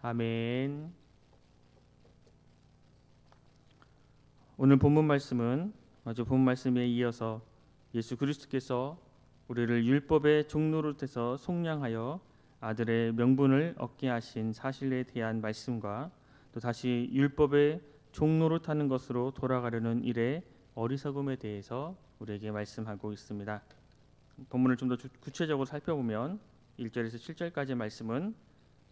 아멘. 오늘 본문 말씀은 어제 본문 말씀에 이어서 예수 그리스도께서 우리를 율법의 종노릇에서 속량하여 아들의 명분을 얻게 하신 사실에 대한 말씀과 또 다시 율법의 종노릇하는 것으로 돌아가려는 일의 어리석음에 대해서 우리에게 말씀하고 있습니다. 본문을 좀 더 구체적으로 살펴보면 1절에서 7절까지의 말씀은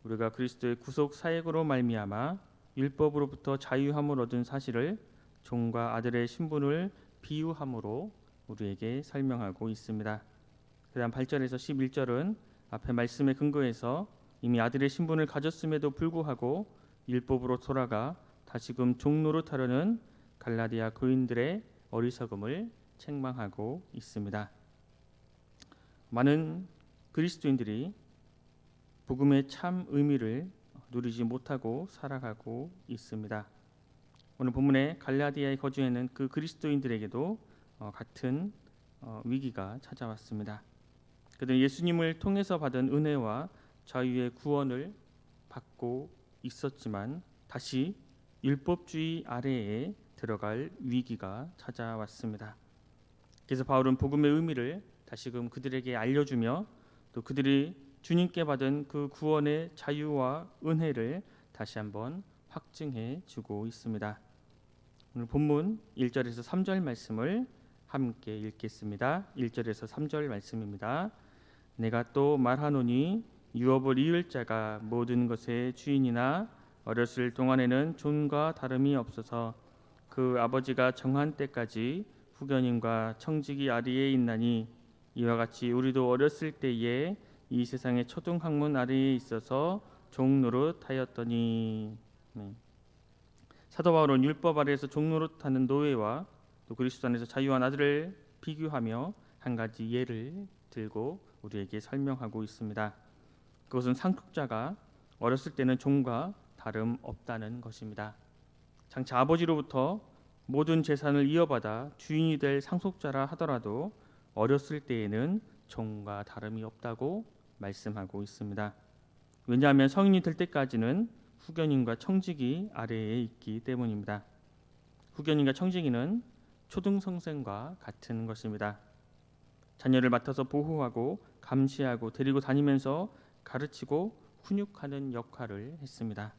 우리가 그리스도의 구속 사역으로 말미암아 율법으로부터 자유함을 얻은 사실을 종과 아들의 신분을 비유함으로 우리에게 설명하고 있습니다. 그다음 8절에서 11절은 앞의 말씀에 근거해서 이미 아들의 신분을 가졌음에도 불구하고 율법으로 돌아가 다시금 종노릇하려는 갈라디아 교인들의 어리석음을 책망하고 있습니다. 많은 그리스도인들이 복음의 참 의미를 누리지 못하고 살아가고 있습니다. 오늘 본문에 갈라디아에 거주하는 그 그리스도인들에게도 같은 위기가 찾아왔습니다. 그들은 예수님을 통해서 받은 은혜와 자유의 구원을 받고 있었지만 다시 율법주의 아래에 들어갈 위기가 찾아왔습니다. 그래서 바울은 복음의 의미를 다시금 그들에게 알려주며 또 그들이 주님께 받은 그 구원의 자유와 은혜를 다시 한번 확증해 주고 있습니다. 오늘 본문 1절에서 3절 말씀을 함께 읽겠습니다. 1절에서 3절 말씀입니다. 내가 또 말하노니 유업을 이을 자가 모든 것의 주인이나 어렸을 동안에는 존과 다름이 없어서 그 아버지가 정한 때까지 후견인과 청지기 아래에 있나니 이와 같이 우리도 어렸을 때에 이 세상의 초등학문 아래에 있어서 종노릇하였더니. 사도 바울은 율법 아래에서 종노릇하는 노예와 또 그리스도 안에서 자유한 아들을 비교하며 한 가지 예를 들고 우리에게 설명하고 있습니다. 그것은 상속자가 어렸을 때는 종과 다름 없다는 것입니다. 장차 아버지로부터 모든 재산을 이어받아 주인이 될 상속자라 하더라도 어렸을 때에는 종과 다름이 없다고 말씀하고 있습니다. 왜냐하면 성인이 될 때까지는 후견인과 청지기 아래에 있기 때문입니다. 후견인과 청지기는 초등성생과 같은 것입니다. 자녀를 맡아서 보호하고 감시하고 데리고 다니면서 가르치고 훈육하는 역할을 했습니다.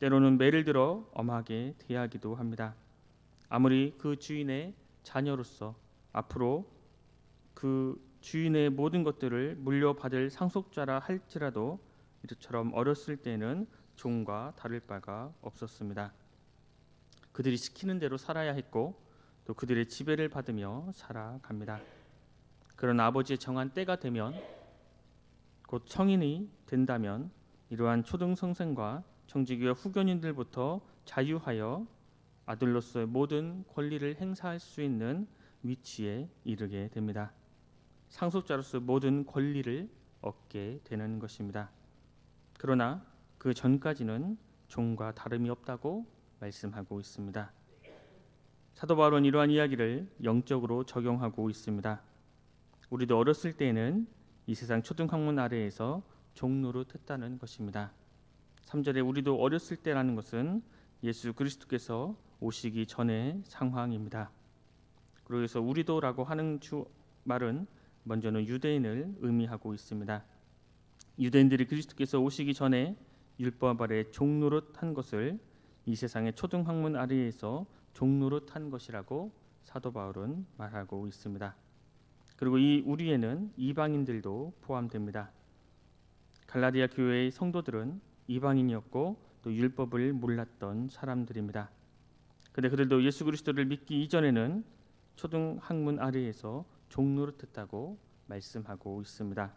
때로는 매를 들어 엄하게 대하기도 합니다. 아무리 그 주인의 자녀로서 앞으로 그 주인의 모든 것들을 물려받을 상속자라 할지라도 이처럼 어렸을 때는 종과 다를 바가 없었습니다. 그들이 시키는 대로 살아야 했고 또 그들의 지배를 받으며 살아갑니다. 그러나 아버지의 정한 때가 되면 곧 성인이 된다면 이러한 초등성생과 청지기와 후견인들부터 자유하여 아들로서의 모든 권리를 행사할 수 있는 위치에 이르게 됩니다. 상속자로서 모든 권리를 얻게 되는 것입니다. 그러나 그 전까지는 종과 다름이 없다고 말씀하고 있습니다. 사도 바울은 이러한 이야기를 영적으로 적용하고 있습니다. 우리도 어렸을 때에는 이 세상 초등학문 아래에서 종노릇했다는 것입니다. 3절에 우리도 어렸을 때라는 것은 예수 그리스도께서 오시기 전의 상황입니다. 그래서 우리도라고 하는 말은 먼저는 유대인을 의미하고 있습니다. 유대인들이 그리스도께서 오시기 전에 율법 아래 종노릇한 것을 이 세상의 초등학문 아래에서 종노릇한 것이라고 사도 바울은 말하고 있습니다. 그리고 이 우리에는 이방인들도 포함됩니다. 갈라디아 교회의 성도들은 이방인이었고 또 율법을 몰랐던 사람들입니다. 그런데 그들도 예수 그리스도를 믿기 이전에는 초등학문 아래에서 종노릇했다고 말씀하고 있습니다.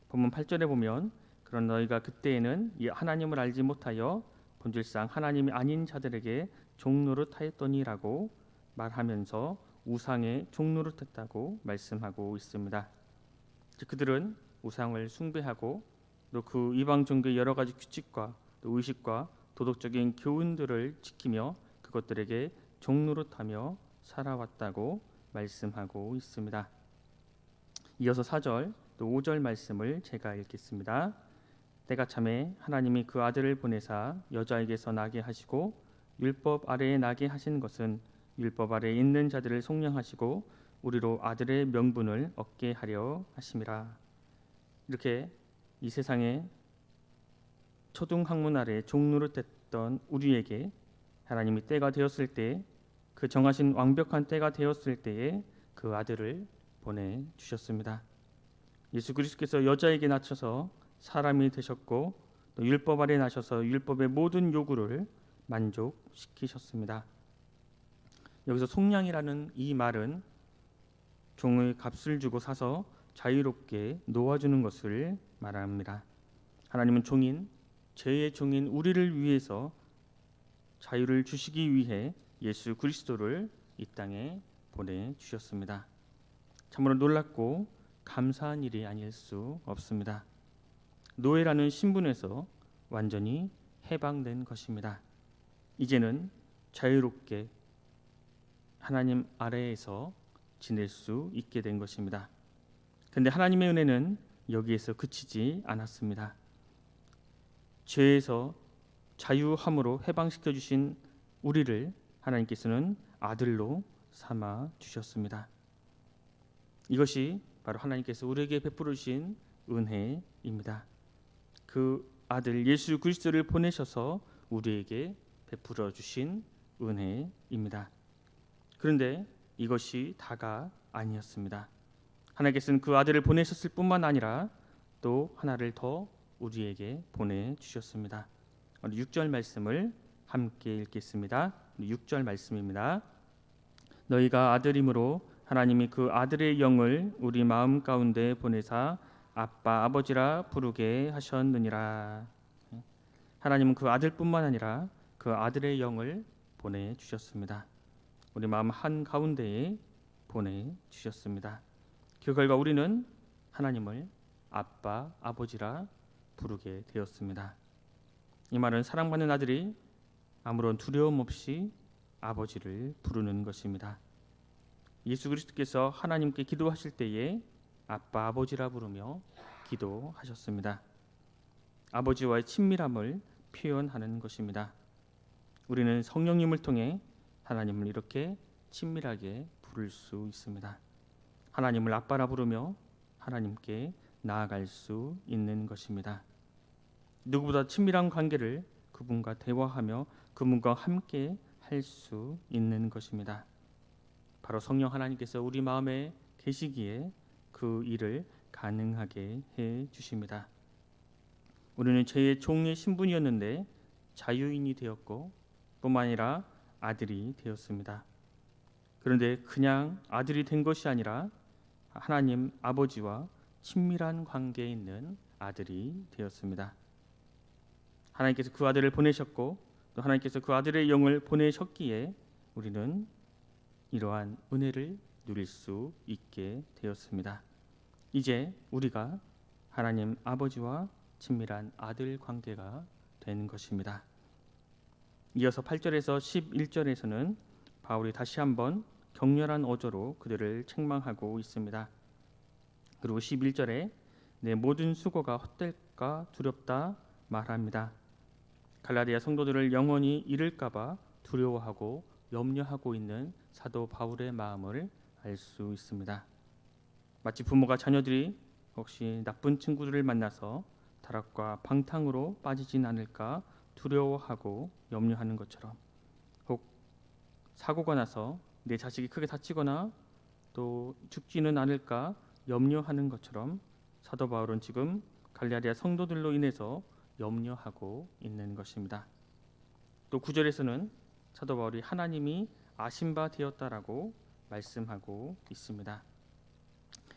본문 8절에 보면 그런 너희가 그때에는 이 하나님을 알지 못하여 본질상 하나님이 아닌 자들에게 종노릇하였더니라고 말하면서 우상에 종노릇했다고 말씀하고 있습니다. 즉 그들은 우상을 숭배하고 또 그 이방 종교의 여러 가지 규칙과 또 의식과 도덕적인 교훈들을 지키며 그것들에게 종노릇하며 살아왔다고 말씀하고 있습니다. 이어서 4절 또 5절 말씀을 제가 읽겠습니다. 때가 참에 하나님이 그 아들을 보내사 여자에게서 나게 하시고 율법 아래에 나게 하신 것은 율법 아래에 있는 자들을 속량하시고 우리로 아들의 명분을 얻게 하려 하심이라. 이렇게 이 세상에 초등학문 아래 종노릇했던 우리에게 하나님이 때가 되었을 때, 그 정하신 완벽한 때가 되었을 때에 그 아들을 보내주셨습니다. 예수 그리스도께서 여자에게 낳쳐서 사람이 되셨고 또 율법 아래 나셔서 율법의 모든 요구를 만족시키셨습니다. 여기서 속량이라는 이 말은 종의 값을 주고 사서 자유롭게 놓아주는 것을 말합니다. 하나님은 죄의 종인 우리를 위해서 자유를 주시기 위해 예수 그리스도를 이 땅에 보내주셨습니다. 참으로 놀랍고 감사한 일이 아닐 수 없습니다. 노예라는 신분에서 완전히 해방된 것입니다. 이제는 자유롭게 하나님 아래에서 지낼 수 있게 된 것입니다. 그런데 하나님의 은혜는 여기에서 그치지 않았습니다. 죄에서 자유함으로 해방시켜 주신 우리를 하나님께서는 아들로 삼아 주셨습니다. 이것이 바로 하나님께서 우리에게 베풀어 주신 은혜입니다. 그 아들 예수 그리스도를 보내셔서 우리에게 베풀어 주신 은혜입니다. 그런데 이것이 다가 아니었습니다. 하나님께서는 그 아들을 보내셨을 뿐만 아니라 또 하나를 더 우리에게 보내주셨습니다. 6절 말씀을 함께 읽겠습니다. 6절 말씀입니다. 너희가 아들이므로 하나님이 그 아들의 영을 우리 마음 가운데 보내사 아빠 아버지라 부르게 하셨느니라. 하나님은 그 아들뿐만 아니라 그 아들의 영을 보내주셨습니다. 우리 마음 한가운데에 보내주셨습니다. 그 결과 우리는 하나님을 아빠 아버지라 부르게 되었습니다. 이 말은 사랑받는 아들이 아무런 두려움 없이 아버지를 부르는 것입니다. 예수 그리스도께서 하나님께 기도하실 때에 아빠 아버지라 부르며 기도하셨습니다. 아버지와의 친밀함을 표현하는 것입니다. 우리는 성령님을 통해 하나님을 이렇게 친밀하게 부를 수 있습니다. 하나님을 아빠라 부르며 하나님께 나아갈 수 있는 것입니다. 누구보다 친밀한 관계를 그분과 대화하며 그분과 함께 할 수 있는 것입니다. 바로 성령 하나님께서 우리 마음에 계시기에 그 일을 가능하게 해 주십니다. 우리는 죄의 종의 신분이었는데 자유인이 되었고 뿐만 아니라 아들이 되었습니다. 그런데 그냥 아들이 된 것이 아니라 하나님 아버지와 친밀한 관계에 있는 아들이 되었습니다. 하나님께서 그 아들을 보내셨고 또 하나님께서 그 아들의 영을 보내셨기에 우리는 이러한 은혜를 누릴 수 있게 되었습니다. 이제 우리가 하나님 아버지와 친밀한 아들 관계가 된 것입니다. 이어서 8절에서 11절에서는 바울이 다시 한번 격렬한 어조로 그들을 책망하고 있습니다. 그리고 11절에 내 모든 수고가 헛될까 두렵다 말합니다. 갈라디아 성도들을 영원히 잃을까 봐 두려워하고 염려하고 있는 사도 바울의 마음을 알 수 있습니다. 마치 부모가 자녀들이 혹시 나쁜 친구들을 만나서 타락과 방탕으로 빠지진 않을까 두려워하고 염려하는 것처럼, 혹 사고가 나서 내 자식이 크게 다치거나 또 죽지는 않을까 염려하는 것처럼 사도 바울은 지금 갈라디아 성도들로 인해서 염려하고 있는 것입니다. 또 9절에서는 사도 바울이 하나님이 아신 바 되었다라고 말씀하고 있습니다.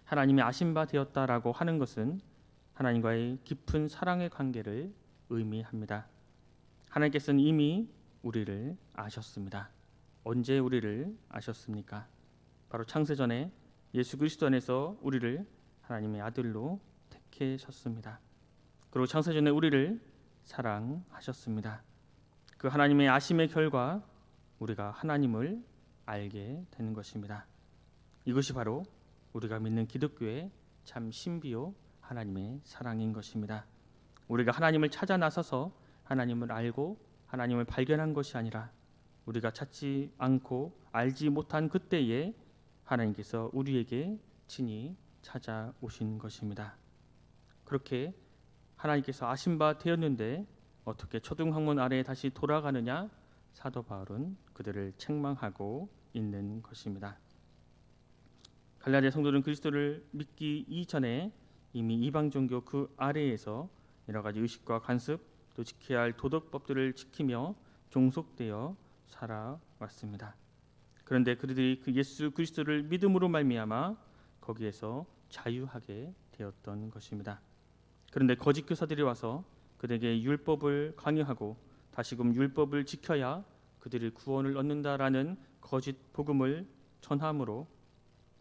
하나님이 아신 바 되었다라고 하는 것은 하나님과의 깊은 사랑의 관계를 의미합니다. 하나님께서는 이미 우리를 아셨습니다. 언제 우리를 아셨습니까? 바로 창세전에 예수 그리스도 안에서 우리를 하나님의 아들로 택하셨습니다. 그리고 창세전에 우리를 사랑하셨습니다. 그 하나님의 아심의 결과 우리가 하나님을 알게 되는 것입니다. 이것이 바로 우리가 믿는 기독교의 참 신비요 하나님의 사랑인 것입니다. 우리가 하나님을 찾아 나서서 하나님을 알고 하나님을 발견한 것이 아니라 우리가 찾지 않고 알지 못한 그때에 하나님께서 우리에게 친히 찾아오신 것입니다. 그렇게 하나님께서 아신 바 되었는데 어떻게 초등학문 아래에 다시 돌아가느냐? 사도 바울은 그들을 책망하고 있는 것입니다. 갈라디아 성도들은 그리스도를 믿기 이전에 이미 이방 종교 그 아래에서 여러 가지 의식과 관습 또 지켜야 할 도덕법들을 지키며 종속되어 살아왔습니다. 그런데 그들이 그 예수 그리스도를 믿음으로 말미암아 거기에서 자유하게 되었던 것입니다. 그런데 거짓 교사들이 와서 그들에게 율법을 강요하고 다시금 율법을 지켜야 그들이 구원을 얻는다라는 거짓 복음을 전함으로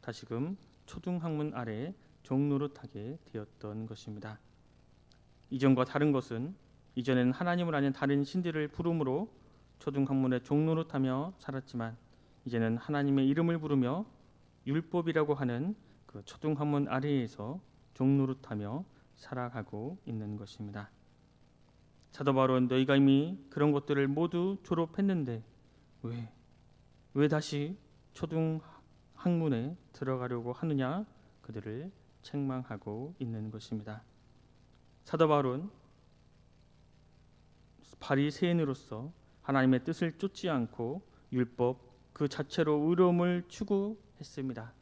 다시금 초등학문 아래 종노릇하게 되었던 것입니다. 이전과 다른 것은 이전에는 하나님을 아는 다른 신들을 부름으로 초등학문에 종노릇하며 살았지만 이제는 하나님의 이름을 부르며 율법이라고 하는 그 초등학문 아래에서 종노릇하며 살아가고 있는 것입니다. 사도 바울은 너희가 이미 그런 것들을 모두 졸업했는데 왜 다시 초등학문에 들어가려고 하느냐? 그들을 책망하고 있는 것입니다. 사도 바울은 바리새인으로서 하나님의 뜻을 쫓지 않고 율법 그 자체로 의로움을 추구했습니다.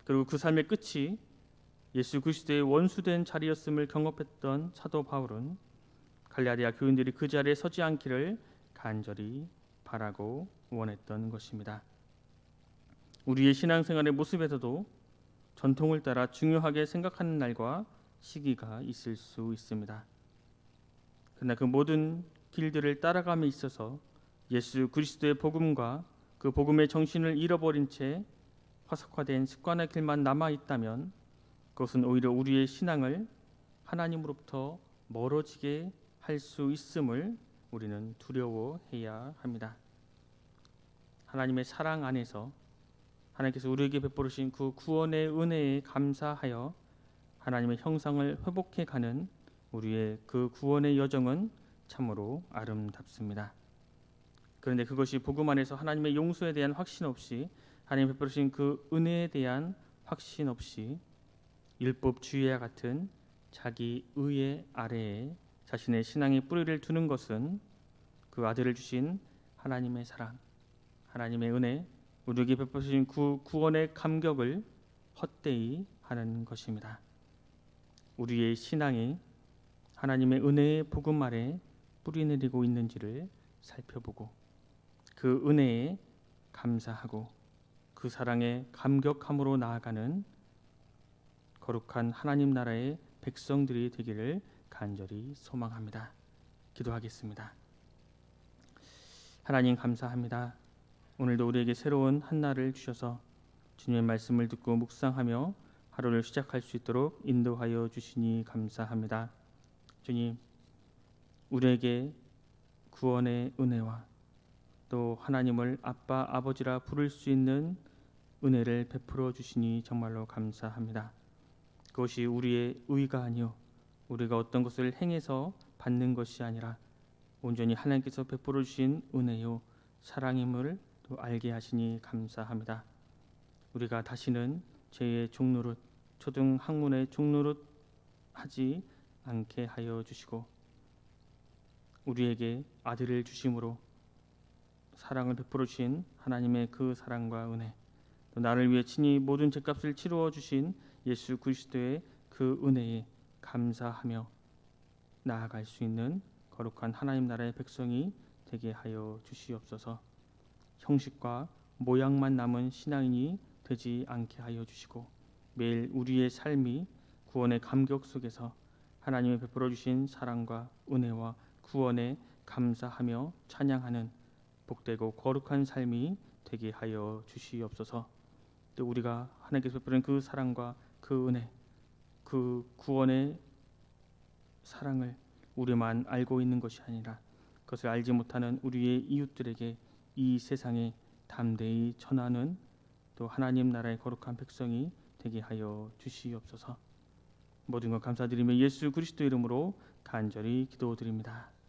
그리고 그 삶의 끝이 예수 그리스도의 원수된 자리였음을 경험했던 사도 바울은 갈라디아 교인들이 그 자리에 서지 않기를 간절히 바라고 원했던 것입니다. 우리의 신앙생활의 모습에서도 전통을 따라 중요하게 생각하는 날과 시기가 있을 수 있습니다. 그러나 그 모든 길들을 따라감에 있어서 예수 그리스도의 복음과 그 복음의 정신을 잃어버린 채 화석화된 습관의 길만 남아 있다면 그것은 오히려 우리의 신앙을 하나님으로부터 멀어지게 할 수 있음을 우리는 두려워해야 합니다. 하나님의 사랑 안에서 하나님께서 우리에게 베풀으신 그 구원의 은혜에 감사하여 하나님의 형상을 회복해가는 우리의 그 구원의 여정은 참으로 아름답습니다. 그런데 그것이 복음 안에서 하나님의 용서에 대한 확신 없이 하나님 베풀으신 그 은혜에 대한 확신 없이 율법주의와 같은 자기 의의 아래에 자신의 신앙의 뿌리를 두는 것은 그 아들을 주신 하나님의 사랑, 하나님의 은혜, 우리에게 베푸신 구원의 감격을 헛되이 하는 것입니다. 우리의 신앙이 하나님의 은혜의 복음 아래 뿌리내리고 있는지를 살펴보고 그 은혜에 감사하고 그 사랑에 감격함으로 나아가는 거룩한 하나님 나라의 백성들이 되기를 간절히 소망합니다. 기도하겠습니다. 하나님 감사합니다. 오늘도 우리에게 새로운 한날을 주셔서 주님의 말씀을 듣고 묵상하며 하루를 시작할 수 있도록 인도하여 주시니 감사합니다. 주님, 우리에게 구원의 은혜와 또 하나님을 아빠, 아버지라 부를 수 있는 은혜를 베풀어 주시니 정말로 감사합니다. 그것이 우리의 의가 아니요 우리가 어떤 것을 행해서 받는 것이 아니라 온전히 하나님께서 베풀어 주신 은혜요 사랑임을 또 알게 하시니 감사합니다. 우리가 다시는 죄의 종노릇, 초등학문의 종노릇 하지 않게 하여 주시고 우리에게 아들을 주심으로 사랑을 베풀어 주신 하나님의 그 사랑과 은혜, 또 나를 위해 친히 모든 죄값을 치루어 주신 예수 그리스도의 그 은혜에 감사하며 나아갈 수 있는 거룩한 하나님 나라의 백성이 되게 하여 주시옵소서. 형식과 모양만 남은 신앙인이 되지 않게 하여 주시고 매일 우리의 삶이 구원의 감격 속에서 하나님의 베풀어 주신 사랑과 은혜와 구원에 감사하며 찬양하는 복되고 거룩한 삶이 되게 하여 주시옵소서. 또 우리가 하나님께서 베푸는 그 사랑과 그 은혜, 그 구원의 사랑을 우리만 알고 있는 것이 아니라 그것을 알지 못하는 우리의 이웃들에게 이 세상에 담대히 전하는 또 하나님 나라의 거룩한 백성이 되게 하여 주시옵소서. 모든 것 감사드리며 예수 그리스도 이름으로 간절히 기도드립니다.